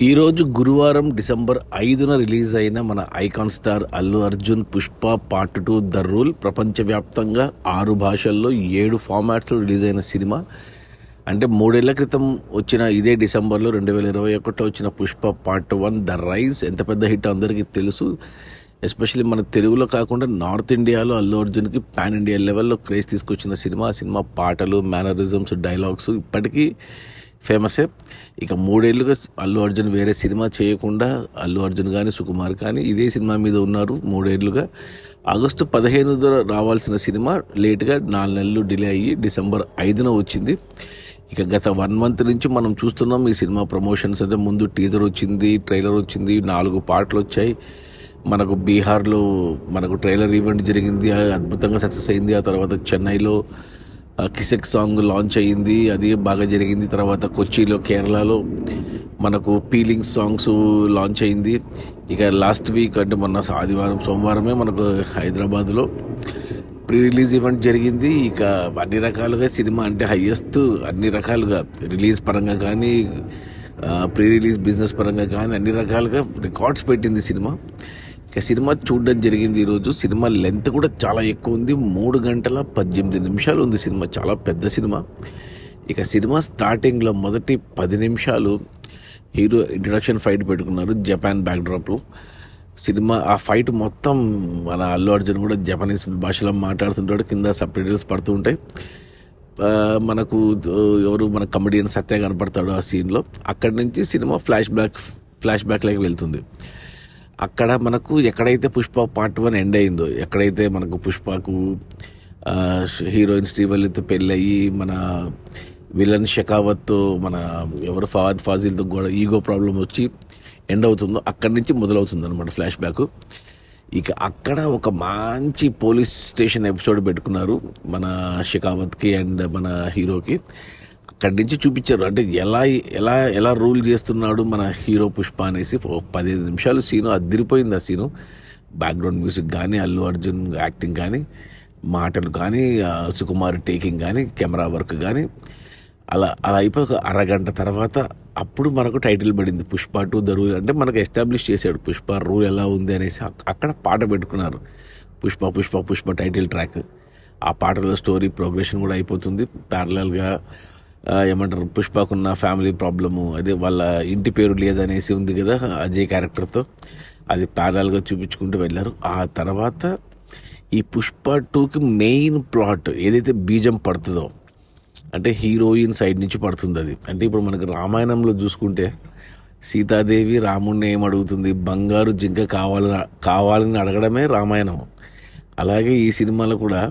ఈరోజు గురువారం December 5న release అయిన మన icon star Allu Arjun Pushpa part 2 the rule ప్రపంచవ్యాప్తంగా 6 భాషల్లో 7 ఫార్మాట్స్లో రిలీజ్ అయిన సినిమా. అంటే 3 ఏళ్ల క్రితం వచ్చిన ఇదే డిసెంబర్లో 2021 వచ్చిన పుష్ప పార్ట్ 1 ద రైజ్ ఎంత పెద్ద హిట్ అందరికీ తెలుసు. ఎస్పెషల్లీ మన తెలుగులో కాకుండా నార్త్ ఇండియాలో అల్లు అర్జున్కి పాన్ ఇండియా లెవెల్లో క్రేజ్ తీసుకొచ్చిన సినిమా. ఆ సినిమా పాటలు, మేనరిజమ్స్, డైలాగ్స్ ఇప్పటికీ ఫేమసే. ఇక 3 ఏళ్ళుగా అల్లు అర్జున్ వేరే సినిమా చేయకుండా అల్లు అర్జున్ కానీ సుకుమార్ కానీ ఇదే సినిమా మీద ఉన్నారు 3 ఏళ్ళుగా. ఆగస్టు 15 రావాల్సిన సినిమా లేట్గా 4 నెలలు డిలే అయ్యి డిసెంబర్ 5న వచ్చింది. ఇక గత 1 మంత్ నుంచి మనం చూస్తున్నాం ఈ సినిమా ప్రమోషన్స్. అంటే ముందు టీజర్ వచ్చింది, ట్రైలర్ వచ్చింది, 4 పాటలు వచ్చాయి. మనకు బీహార్లో మనకు ట్రైలర్ ఈవెంట్ జరిగింది, అద్భుతంగా సక్సెస్ అయింది. ఆ తర్వాత చెన్నైలో కిసెక్ సాంగ్ లాంచ్ అయ్యింది, అది బాగా జరిగింది. తర్వాత కొచ్చిలో, కేరళలో మనకు పీలింగ్ సాంగ్స్ లాంచ్ అయింది. ఇక లాస్ట్ వీక్ అంటే మొన్న సోమవారమే మనకు హైదరాబాద్లో ప్రీ రిలీజ్ ఈవెంట్ జరిగింది. ఇక అన్ని రకాలుగా సినిమా అంటే హయ్యెస్ట్, అన్ని రకాలుగా రిలీజ్ పరంగా కానీ ప్రీ రిలీజ్ బిజినెస్ పరంగా కానీ అన్ని రకాలుగా రికార్డ్స్ పెట్టింది సినిమా. ఇక సినిమా చూడడం జరిగింది ఈరోజు. సినిమా లెంత్ కూడా చాలా ఎక్కువ ఉంది, 3 గంటల 18 నిమిషాలు ఉంది సినిమా, చాలా పెద్ద సినిమా. ఇక సినిమా స్టార్టింగ్లో మొదటి 10 నిమిషాలు హీరో ఇంట్రడక్షన్ ఫైట్ పెట్టుకున్నారు జపాన్ బ్యాక్డ్రాప్లో. సినిమా ఆ ఫైట్ మొత్తం మన అల్లు అర్జున్ కూడా జపనీస్ భాషలో మాట్లాడుతుంటాడు, కింద సబ్‌టైటిల్స్ పడుతూ ఉంటాయి. మనకు ఎవరు మన కమెడియన్ సత్య కనపడతాడు ఆ సీన్లో. అక్కడి నుంచి సినిమా ఫ్లాష్ బ్యాక్లోకి వెళ్తుంది. అక్కడ మనకు ఎక్కడైతే పుష్ప పార్ట్ 1 ఎండ్ అయిందో, ఎక్కడైతే మనకు పుష్పకు హీరోయిన్ శ్రీవల్లితో పెళ్ళయి మన విలన్ షెకావత్తో మన ఎవరు ఫహద్ ఫాజిల్తో కూడా ఈగో ప్రాబ్లం వచ్చి ఎండ్ అవుతుందో అక్కడి నుంచి మొదలవుతుంది అనమాట ఫ్లాష్ బ్యాక్. ఇక అక్కడ ఒక మంచి పోలీస్ స్టేషన్ ఎపిసోడ్ పెట్టుకున్నారు మన షెకావత్కి అండ్ మన హీరోకి. అక్కడి నుంచి చూపించారు అంటే ఎలా ఎలా ఎలా రూల్ చేస్తున్నాడు మన హీరో పుష్ప అనేసి. 15 నిమిషాలు సీను అదిరిపోయింది. ఆ సీను బ్యాక్గ్రౌండ్ మ్యూజిక్ కానీ, అల్లు అర్జున్ యాక్టింగ్ కానీ, మాటలు కానీ, సుకుమార్ టేకింగ్ కానీ, కెమెరా వర్క్ కానీ అలా అయిపోయి ఒక అరగంట తర్వాత అప్పుడు మనకు టైటిల్ పడింది పుష్ప 2 ద రూల్. అంటే మనకు ఎస్టాబ్లిష్ చేశాడు పుష్ప రూల్ ఎలా ఉంది అనేసి. అక్కడ పాట పెట్టుకున్నారు, పుష్ప పుష్ప పుష్ప టైటిల్ ట్రాక్. ఆ పాటలో స్టోరీ ప్రోగ్రెషన్ కూడా అయిపోతుంది ప్యారలల్గా. ఏమంటారు, పుష్పకున్న ఫ్యామిలీ ప్రాబ్లము, అదే వాళ్ళ ఇంటి పేరు లేదనేసి ఉంది కదా అజయ్ క్యారెక్టర్తో, అది ప్యారలల్గా చూపించుకుంటూ వెళ్ళారు. ఆ తర్వాత ఈ పుష్ప 2కి మెయిన్ ప్లాట్ ఏదైతే బీజం పడుతుందో అంటే హీరోయిన్ సైడ్ నుంచి పడుతుంది అది. అంటే ఇప్పుడు మనకు రామాయణంలో చూసుకుంటే సీతాదేవి రాముడిని ఏం అడుగుతుంది, బంగారు జింక కావాలని అడగడమే రామాయణం. అలాగే ఈ సినిమాలో కూడా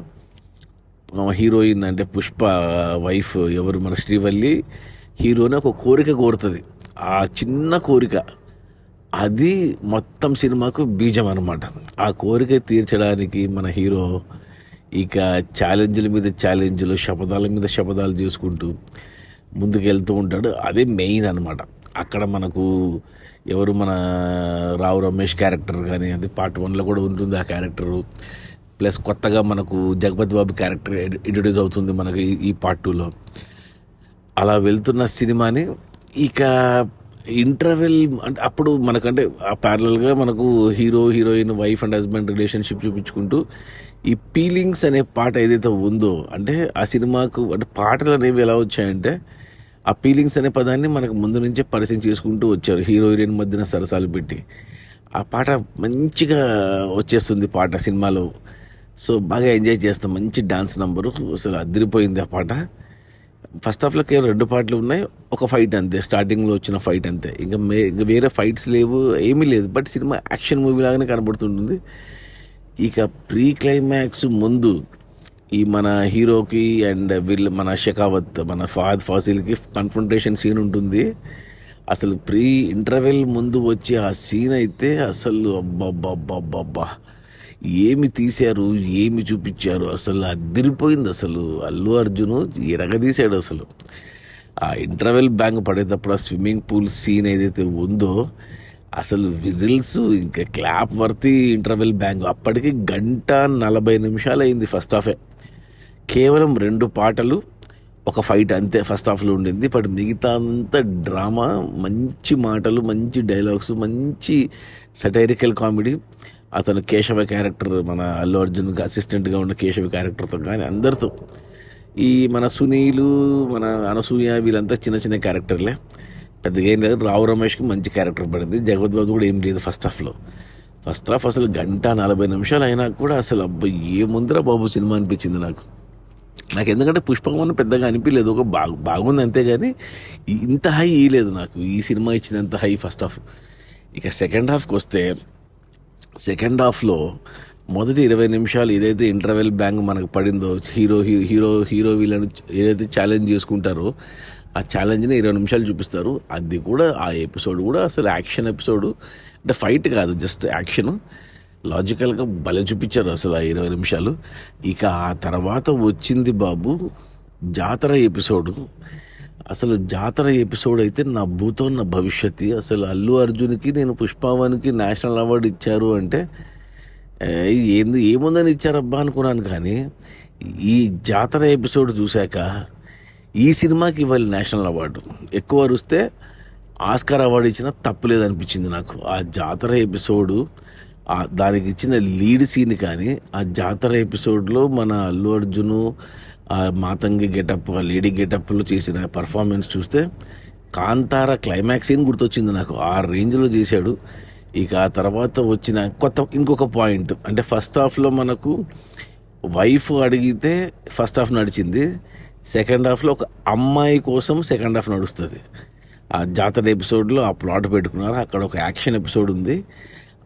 హీరోయిన్ అంటే పుష్ప వైఫ్ ఎవరు మన శ్రీవల్లి హీరోని ఒక కోరిక కోరుతుంది. ఆ చిన్న కోరిక అది మొత్తం సినిమాకు బీజం అనమాట. ఆ కోరిక తీర్చడానికి మన హీరో ఇక ఛాలెంజ్ల మీద ఛాలెంజ్లు, శపథాల మీద శపథాలు చేసుకుంటూ ముందుకు వెళ్తూ ఉంటాడు. అదే మెయిన్ అనమాట. అక్కడ మనకు ఎవరు మన రావు రమేష్ క్యారెక్టర్ కానీ అది పార్ట్ 1లో కూడా ఉంటుంది ఆ క్యారెక్టరు. ప్లస్ కొత్తగా మనకు జగపతి బాబు క్యారెక్టర్ ఇంట్రొడ్యూస్ అవుతుంది మనకి ఈ పార్ట్ 2లో. అలా వెళ్తున్న సినిమాని ఇక ఇంటర్వెల్ అంటే అప్పుడు మనకంటే ఆ ప్యారలల్గా మనకు heroine wife and husband relationship చూపించుకుంటూ ఈ ఫీలింగ్స్ అనే పాట ఏదైతే ఉందో, అంటే ఆ సినిమాకు అంటే పాటలు అనేవి ఎలా వచ్చాయంటే ఆ ఫీలింగ్స్ అనే పదాన్ని మనకు ముందు నుంచే పరిచయం చేసుకుంటూ వచ్చారు హీరోయిన్ మధ్యన సరసాలు పెట్టి. ఆ పాట మంచిగా వచ్చేస్తుంది పాట సినిమాలో. సో బాగా ఎంజాయ్ చేస్తాం, మంచి డాన్స్ నంబరు, అసలు అదిరిపోయింది ఆ పాట. ఫస్ట్ హాఫ్లో కేవలం 2 పాటలు ఉన్నాయి, ఒక ఫైట్ అంతే, స్టార్టింగ్లో వచ్చిన ఫైట్ అంతే. ఇంకా వేరే ఫైట్స్ లేవు, ఏమీ లేదు. బట్ సినిమా యాక్షన్ మూవీ లాగానే కనబడుతుంటుంది. ఇక ప్రీ క్లైమాక్స్ ముందు ఈ మన హీరోకి అండ్ మన షెకావత్ మన ఫహద్ ఫాసిల్కి కన్ఫ్రంటేషన్ సీన్ ఉంటుంది. అసలు ప్రీ ఇంటర్వెల్ ముందు వచ్చి ఆ సీన్ అయితే అసలు అబ్బబ్బబ్బబ్బబ్బా ఏమి తీశారు, ఏమి చూపించారు, అసలు అదిరిపోయింది. అసలు అల్లు అర్జును ఎరగదీశాడు అసలు. ఆ ఇంటర్వెల్ బ్యాంగ్ పడేటప్పుడు ఆ స్విమ్మింగ్ పూల్ సీన్ ఏదైతే ఉందో అసలు విజిల్స్ ఇంకా క్లాప్ వర్తి ఇంటర్వెల్ బ్యాంగ్. అప్పటికి 1:40 నిమిషాలు అయింది ఫస్ట్ హాఫే. కేవలం 2 పాటలు, ఒక ఫైట్ అంతే ఫస్ట్ హాఫ్లో ఉండింది. బట్ మిగతా అంతా డ్రామా, మంచి మాటలు, మంచి డైలాగ్స్, మంచి సటైరికల్ కామెడీ. అతను కేశవ క్యారెక్టర్, మన అల్లు అర్జున్కి అసిస్టెంట్గా ఉన్న కేశవ క్యారెక్టర్తో కానీ అందరితో, ఈ మన సునీలు, మన అనసూయ, వీళ్ళంతా చిన్న చిన్న క్యారెక్టర్లే, పెద్దగా ఏం లేదు. రావు రమేష్కి మంచి క్యారెక్టర్ పడింది. జగవత్ బాబు కూడా ఏం లేదు ఫస్ట్ హాఫ్లో. ఫస్ట్ హాఫ్ అసలు 1:40 అయినా కూడా అసలు అబ్బాయి ఏముందిరా బాబు సినిమా అనిపించింది నాకు. ఎందుకంటే పుష్పకమని పెద్దగా అనిపించలేదు, ఒక బాగుంది అంతేగాని ఇంత హై ఇయ్యలేదు నాకు ఈ సినిమా ఇచ్చినంత హై ఫస్ట్ హాఫ్. ఇక సెకండ్ హాఫ్కి వస్తే, సెకండ్ హాఫ్లో మొదటి 20 నిమిషాలు ఏదైతే ఇంటర్వెల్ బ్యాంగ్ మనకు పడిందో, హీరో వీళ్ళని ఏదైతే ఛాలెంజ్ చేసుకుంటారో ఆ ఛాలెంజ్ని 20 నిమిషాలు చూపిస్తారు. అది కూడా ఆ ఎపిసోడ్ కూడా అసలు యాక్షన్ ఎపిసోడ్, అంటే ఫైట్ కాదు, జస్ట్ యాక్షన్. లాజికల్గా భలే చూపించారు అసలు ఆ 20 నిమిషాలు. ఇక ఆ తర్వాత వచ్చింది బాబు జాతర ఎపిసోడు. అసలు జాతర ఎపిసోడ్ అయితే నా భూతం నా భవిష్యత్తు. అసలు అల్లు అర్జున్కి నేను పుష్పవానికి నేషనల్ అవార్డు ఇచ్చారు అంటే ఏముందని ఇచ్చారబ్బా అనుకున్నాను. కానీ ఈ జాతర ఎపిసోడ్ చూశాక ఈ సినిమాకి ఇవ్వాలి నేషనల్ అవార్డు. ఎక్కువ అరుస్తే ఆస్కార్ అవార్డు ఇచ్చినా తప్పులేదనిపించింది నాకు. ఆ జాతర ఎపిసోడు, దానికి ఇచ్చిన లీడ్ సీన్ కానీ, ఆ జాతర ఎపిసోడ్లో మన అల్లు అర్జును మాతంగి గెటప్, లేడీ గెటప్లో చేసిన పర్ఫార్మెన్స్ చూస్తే కాంతార క్లైమాక్స్ సీన్ గుర్తొచ్చింది నాకు. ఆ రేంజ్లో చేశాడు. ఇక ఆ తర్వాత వచ్చిన ఇంకొక పాయింట్ అంటే, ఫస్ట్ హాఫ్లో మనకు వైఫ్ అడిగితే ఫస్ట్ హాఫ్ నడిచింది. సెకండ్ హాఫ్లో ఒక అమ్మాయి కోసం సెకండ్ హాఫ్ నడుస్తుంది. ఆ జాతర ఎపిసోడ్లో ఆ ప్లాట్ పెట్టుకున్నారు. అక్కడ ఒక యాక్షన్ ఎపిసోడ్ ఉంది.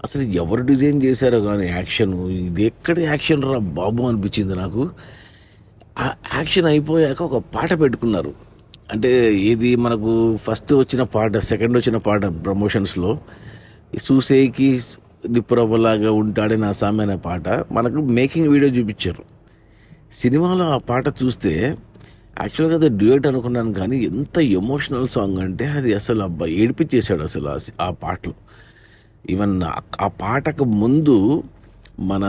అసలు ఎవరు డిజైన్ చేశారో కానీ యాక్షన్, ఇది ఎక్కడ యాక్షన్ రా బాబు అనిపించింది నాకు. ఆ యాక్షన్ అయిపోయాక ఒక పాట పెట్టుకున్నారు. అంటే ఏది మనకు ఫస్ట్ వచ్చిన పాట, సెకండ్ వచ్చిన పాట ప్రమోషన్స్లో సూసేకి నిప్పురవ్వలాగా ఉంటాడే నా సామె అనే పాట మనకు మేకింగ్ వీడియో చూపించారు. సినిమాలో ఆ పాట చూస్తే యాక్చువల్గా అది డ్యూయట్ అనుకున్నాను, కానీ ఎంత ఎమోషనల్ సాంగ్ అంటే అది అసలు అబ్బాయి ఏడిపించేశాడు అసలు ఆ పాటలు. ఈవెన్ ఆ పాటకు ముందు మన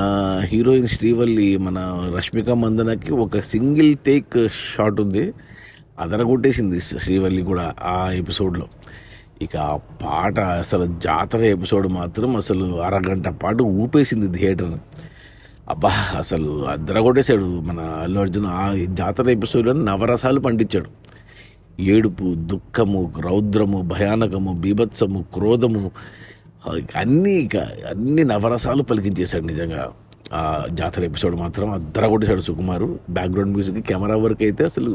హీరోయిన్ శ్రీవల్లి, మన రష్మిక మందనకి ఒక సింగిల్ టేక్ షాట్ ఉంది, అదరగొట్టేసింది శ్రీవల్లి కూడా ఆ ఎపిసోడ్లో. ఇక ఆ పాట అసలు జాతర ఎపిసోడ్ మాత్రం అసలు అరగంట పాటు ఊపేసింది థియేటర్ని. అబ్బా అసలు అదరగొట్టేశాడు మన అల్లు అర్జున్. ఆ జాతర ఎపిసోడ్లో నవరసాలు పండించాడు. ఏడుపు, దుఃఖము, రౌద్రము, భయానకము, బీభత్సము, క్రోధము, అన్ని నవరసాలు పలికించేశాడు నిజంగా. ఆ జాతర ఎపిసోడ్ మాత్రం అదరగొట్టేశాడు Sukumar. Background music, camera work అయితే అసలు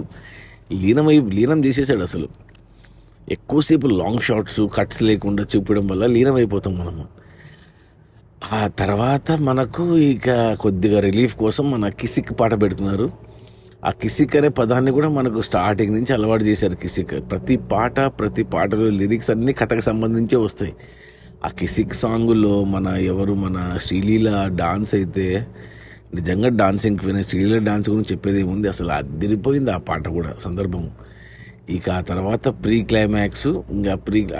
లీనం చేసేసాడు. అసలు ఎక్కువసేపు లాంగ్ షాట్స్, కట్స్ లేకుండా చూపించడం వల్ల లీనమైపోతాం మనము. ఆ తర్వాత మనకు ఇక కొద్దిగా రిలీఫ్ కోసం మన కిసిక్ పాట పెడుతున్నారు. ఆ కిసిక్ అనే పదాన్ని కూడా మనకు స్టార్టింగ్ నుంచి అలవాటు చేశారు. కిసిక్ ప్రతి పాటలో లిరిక్స్ అన్నీ కథకు సంబంధించే వస్తాయి. ఆ కిసిక్ సాంగులో మన శ్రీలీల డాన్స్ అయితే నిజంగా డాన్సింగ్ క్వీన్. శ్రీలీల డాన్స్ గురించి చెప్పేది ఏముంది, అసలు అదిరిపోయింది ఆ పాట కూడా సందర్భం. ఇక ఆ తర్వాత ప్రీ క్లైమాక్స్, ఇంకా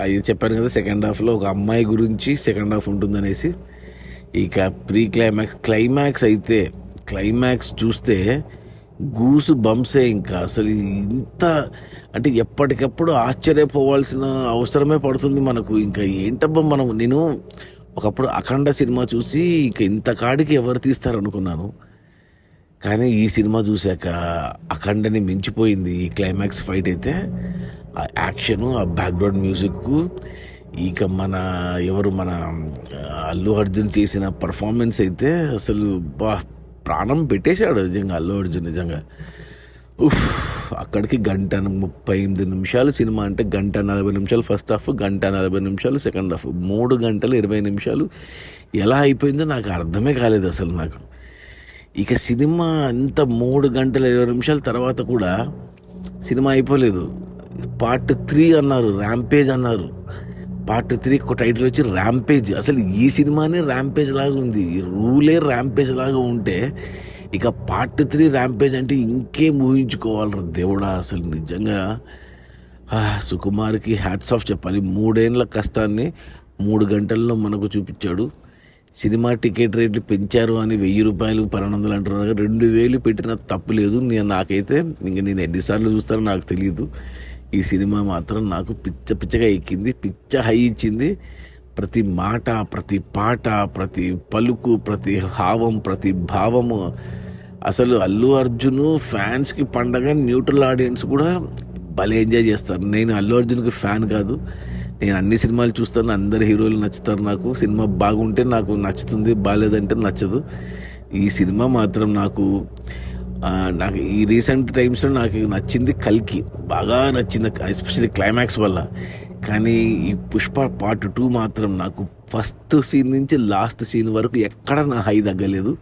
అది చెప్పాను కదా సెకండ్ హాఫ్లో ఒక అమ్మాయి గురించి సెకండ్ హాఫ్ ఉంటుందనేసి. ఇక ప్రీ క్లైమాక్స్ అయితే క్లైమాక్స్ చూస్తే గూసు బంప్సే. ఇంకా అసలు ఇంత అంటే ఎప్పటికప్పుడు ఆశ్చర్యపోవాల్సిన అవసరమే పడుతుంది మనకు. ఇంకా ఏంటబ్బా నేను ఒకప్పుడు అఖండ సినిమా చూసి ఇక ఇంత కాడికి ఎవరు తీస్తారనుకున్నాను, కానీ ఈ సినిమా చూశాక అఖండని మించిపోయింది ఈ క్లైమాక్స్ ఫైట్ అయితే. ఆ యాక్షను, ఆ బ్యాక్గ్రౌండ్ మ్యూజిక్, ఇక మన అల్లు అర్జున్ చేసిన పర్ఫార్మెన్స్ అయితే అసలు ప్రాణం పెట్టేశాడు నిజంగా అల్లు అర్జున్. నిజంగా అక్కడికి 1:38 సినిమా అంటే 1:40 ఫస్ట్ హాఫ్, 1:40 సెకండ్ హాఫ్, 3:20 ఎలా అయిపోయిందో నాకు అర్థమే కాలేదు అసలు నాకు. ఇక సినిమా అంత 3:20 తర్వాత కూడా సినిమా అయిపోలేదు. పార్ట్ 3 అన్నారు, ర్యాంపేజ్ అన్నారు. పార్ట్ 3 టైటిల్ వచ్చి ర్యాంపేజ్. అసలు ఈ సినిమానే ర్యాంపేజ్ లాగా ఉంది. రూలే ర్యాంపేజ్ లాగా ఉంటే ఇక పార్ట్ 3 ర్యాంపేజ్ అంటే ఇంకేం ఊహించుకోవాలి దేవుడా. అసలు నిజంగా సుకుమార్కి హ్యాట్స్ ఆఫ్ చెప్పాలి. 3 ఏళ్ళ కష్టాన్ని 3 గంటల్లో మనకు చూపించాడు. సినిమా టికెట్ రేట్లు పెంచారు అని 1000 రూపాయలు 1200 అంటున్నారు. 2000 పెట్టిన తప్పు లేదు. నాకైతే నేను ఎన్నిసార్లు చూస్తానో నాకు తెలియదు. ఈ సినిమా మాత్రం నాకు పిచ్చగా ఎక్కింది, పిచ్చ హై ఇచ్చింది. ప్రతి మాట, ప్రతి పాట, ప్రతి పలుకు, ప్రతి హావం, ప్రతి భావము. అసలు అల్లు అర్జున్ ఫ్యాన్స్కి పండగ, న్యూట్రల్ ఆడియన్స్ కూడా భలే ఎంజాయ్ చేస్తారు. నేను అల్లు అర్జున్కి ఫ్యాన్ కాదు, నేను అన్ని సినిమాలు చూస్తాను, అందరు హీరోలు నచ్చుతారు నాకు. సినిమా బాగుంటే నాకు నచ్చుతుంది, బాగాలేదంటే నచ్చదు. ఈ సినిమా మాత్రం నాకు ఈ రీసెంట్ టైమ్స్లో నాకు నచ్చింది కల్కి, బాగా నచ్చింది, ఎస్పెషల్లీ క్లైమాక్స్ వల్ల. కానీ ఈ పుష్ప పార్ట్ 2 మాత్రం నాకు ఫస్ట్ సీన్ నుంచి లాస్ట్ సీన్ వరకు ఎక్కడ నా హై తగ్గలేదు.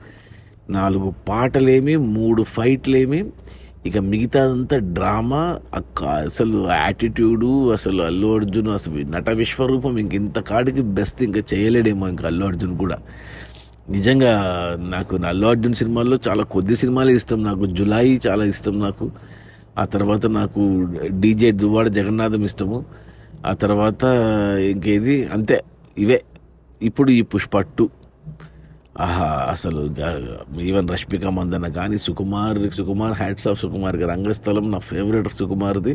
4 పాటలేమి, 3 ఫైట్లేమి, ఇక మిగతాదంతా డ్రామా. అసలు యాటిట్యూడు, అసలు అల్లు అర్జున్ అసలు నట విశ్వరూపం. ఇంత కాడికి బెస్ట్ ఇంకా చేయలేడేమో ఇంకా అల్లు అర్జున్ కూడా. నిజంగా నాకు అల్లు అర్జున్ సినిమాల్లో చాలా కొద్ది సినిమాలే ఇష్టం. నాకు జులాయి చాలా ఇష్టం నాకు. ఆ తర్వాత నాకు డీజే దువ్వాడ జగన్నాథం ఇష్టము. ఆ తర్వాత ఇంకేది అంతే, ఇవే. ఇప్పుడు ఈ పుష్ప 2 అసలు ఈవెన్ రష్మిక మందన కానీ, సుకుమార్ హ్యాట్స్ ఆఫ్ సుకుమార్కి. రంగస్థలం నా ఫేవరెట్ సుకుమార్ది.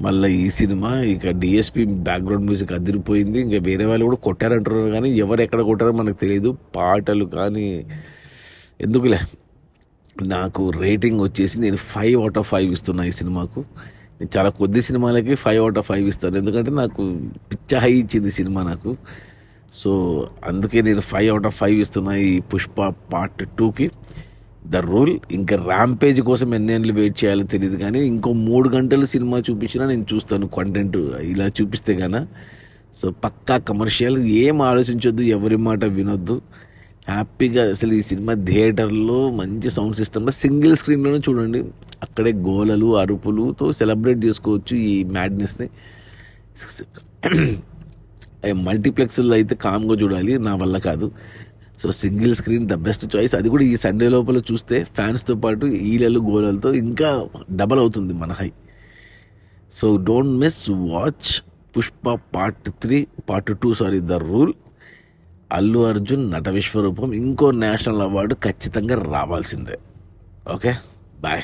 మళ్ళీ ఈ సినిమా ఇక డిఎస్పి బ్యాక్గ్రౌండ్ మ్యూజిక్ అదిరిపోయింది. ఇంకా వేరే వాళ్ళు కూడా కొట్టారంటున్నారు కానీ ఎవరు ఎక్కడ కొట్టారో మనకు తెలియదు. పాటలు కానీ ఎందుకులే. నాకు రేటింగ్ వచ్చేసి నేను 5/5 ఇస్తున్నా ఈ సినిమాకు. నేను చాలా కొద్ది సినిమాలకి 5/5 ఇస్తాను, ఎందుకంటే నాకు పిచ్చ హై ఇచ్చింది సినిమా నాకు. సో అందుకే నేను 5/5 ఇస్తున్నా ఈ పుష్ప పార్ట్ 2కి. The rule. ఇంకా ర్యాంపేజ్ కోసం ఎన్నేళ్ళు వెయిట్ చేయాలో తెలియదు, కానీ ఇంకో 3 గంటలు సినిమా చూపించినా నేను చూస్తాను. కంటెంట్ ఇలా చూపిస్తే గానా. సో పక్కా కమర్షియల్, ఏం ఆలోచించొద్దు, ఎవరి మాట వినొద్దు. హ్యాపీగా అసలు ఈ సినిమా థియేటర్లో మంచి సౌండ్ సిస్టమ్లో సింగిల్ స్క్రీన్లోనే చూడండి. అక్కడే గోలలు అరుపులతో సెలబ్రేట్ చేసుకోవచ్చు ఈ మ్యాడ్నెస్ని. మల్టీప్లెక్స్లో అయితే కామ్గా చూడాలి, నా వల్ల కాదు. So single screen the best choice. అది కూడా ఈ సండే లోపల చూస్తే ఫ్యాన్స్తో పాటు ఈలలు గోలలతో ఇంకా డబల్ అవుతుంది మన high. So don't miss, watch Pushpa part 2 the rule. Allu Arjun నట విశ్వరూపం. ఇంకో నేషనల్ అవార్డు ఖచ్చితంగా రావాల్సిందే. Okay, bye.